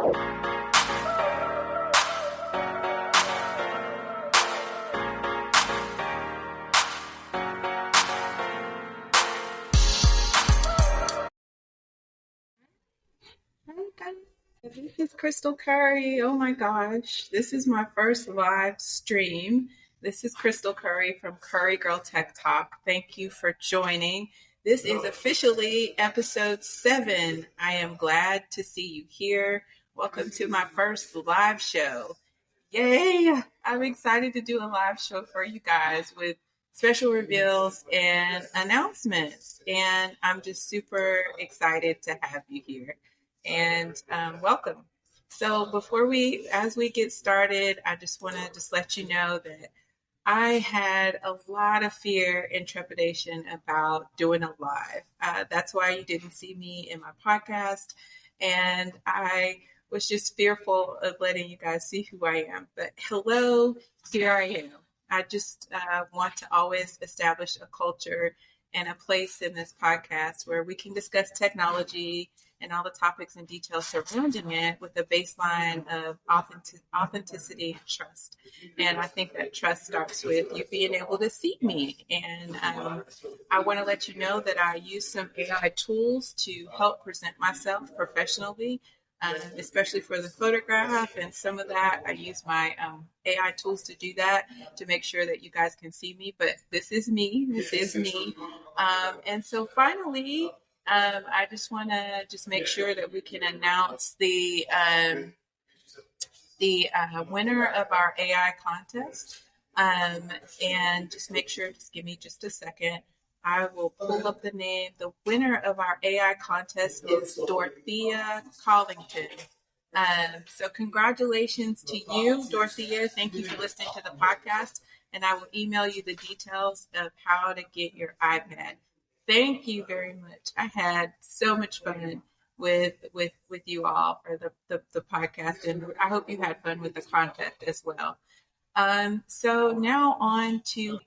This is Crystal Curry. Oh my gosh, this is my first live stream. This is Crystal Curry from Curry Girl Tech Talk. Thank you for joining. This is officially episode 7. I am glad to see you here. Welcome to my first live show. Yay! I'm excited to do a live show for you guys with special reveals and announcements. And I'm just super excited to have you here. And welcome. So as we get started, I just want to let you know that I had a lot of fear and trepidation about doing a live. That's why you didn't see me in my podcast. And I was just fearful of letting you guys see who I am. But hello, here I am. I just want to always establish a culture and a place in this podcast where we can discuss technology and all the topics and details surrounding it with a baseline of authenticity and trust. And I think that trust starts with you being able to see me. And I want to let you know that I use some AI tools to help present myself professionally, especially for the photograph. And some of that, I use my AI tools to do that, to make sure that you guys can see me. But this is me. And so finally, I just want to make sure that we can announce the winner of our AI contest. And just make sure, just give me just a second. I will pull up the name. The winner of our AI contest is Dorothea Collington. So congratulations to you, Dorothea. Thank you for listening to the podcast. And I will email you the details of how to get your iPad. Thank you very much. I had so much fun with you all for the podcast, and I hope you had fun with the content as well. So now on to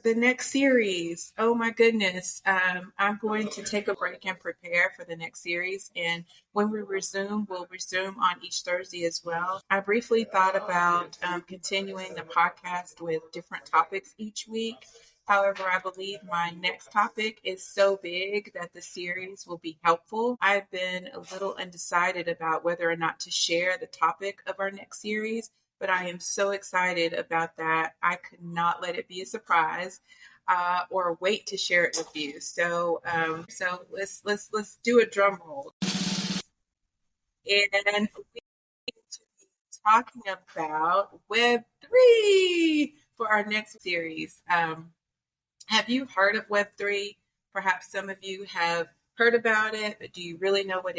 the next series. Oh my goodness. I'm going to take a break and prepare for the next series. And when we resume, we'll resume on each Thursday as well. I briefly thought about continuing the podcast with different topics each week. However, I believe my next topic is so big that the series will be helpful. I've been a little undecided about whether or not to share the topic of our next series, but I am so excited about that. I could not let it be a surprise or wait to share it with you. So let's do a drum roll. And we need to be talking about Web3 for our next series. Have you heard of Web3? Perhaps some of you have heard about it, but do you really know what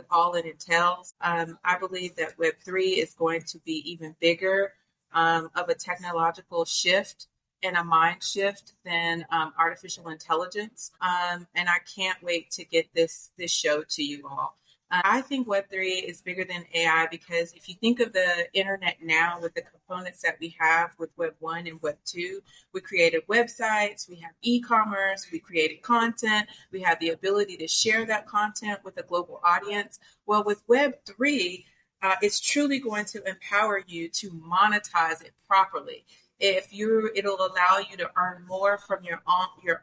all it entails? I believe that Web3 is going to be even bigger of a technological shift and a mind shift than artificial intelligence. And I can't wait to get this show to you all. I think Web3 is bigger than AI because if you think of the internet now with the components that we have with Web 1 and Web 2, we created websites, we have e-commerce, we created content, we have the ability to share that content with a global audience. Well, with Web 3, it's truly going to empower you to monetize it properly. It'll allow you to earn more from your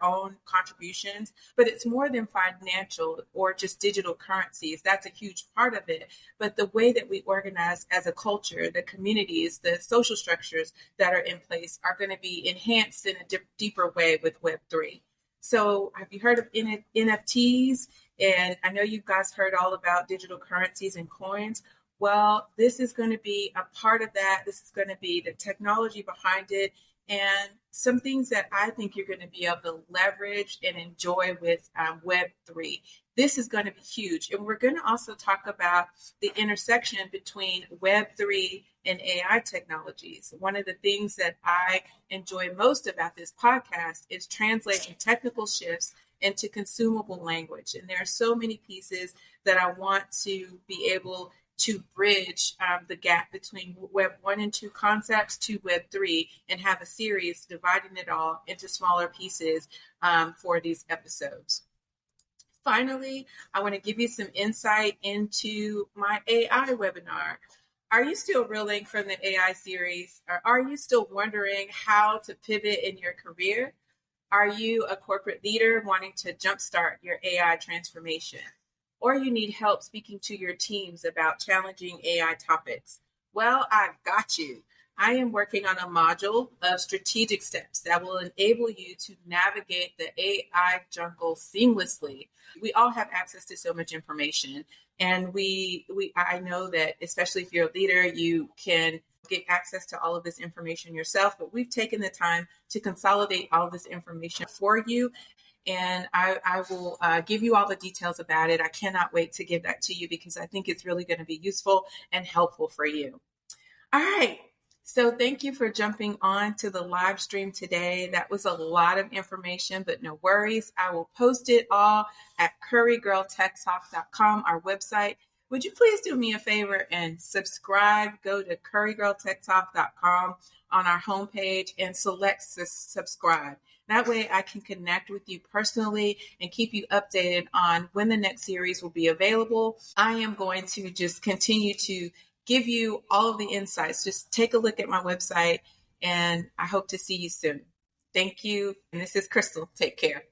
own contributions, but it's more than financial or just digital currencies. That's a huge part of it. But the way that we organize as a culture, the communities, the social structures that are in place are going to be enhanced in a deeper way with Web3. So have you heard of NFTs? And I know you guys heard all about digital currencies and coins. Well, this is going to be a part of that. This is going to be the technology behind it and some things that I think you're going to be able to leverage and enjoy with Web3. This is going to be huge. And we're going to also talk about the intersection between Web3 and AI technologies. One of the things that I enjoy most about this podcast is translating technical shifts into consumable language. And there are so many pieces that I want to be able to bridge the gap between Web 1 and 2 concepts to Web 3 and have a series dividing it all into smaller pieces for these episodes. Finally, I want to give you some insight into my AI webinar. Are you still reeling from the AI series, or are you still wondering how to pivot in your career? Are you a corporate leader wanting to jumpstart your AI transformation? Or you need help speaking to your teams about challenging AI topics? Well, I got you. I am working on a module of strategic steps that will enable you to navigate the AI jungle seamlessly. We all have access to so much information, and I know that especially if you're a leader, you can get access to all of this information yourself, but we've taken the time to consolidate all of this information for you. And I will give you all the details about it. I cannot wait to give that to you because I think it's really going to be useful and helpful for you. All right. So thank you for jumping on to the live stream today. That was a lot of information, but no worries. I will post it all at currygirltechtalk.com, our website. Would you please do me a favor and subscribe? Go to currygirltechtalk.com on our homepage and select subscribe. That way I can connect with you personally and keep you updated on when the next series will be available. I am going to just continue to give you all of the insights. Just take a look at my website, and I hope to see you soon. Thank you. And this is Crystal. Take care.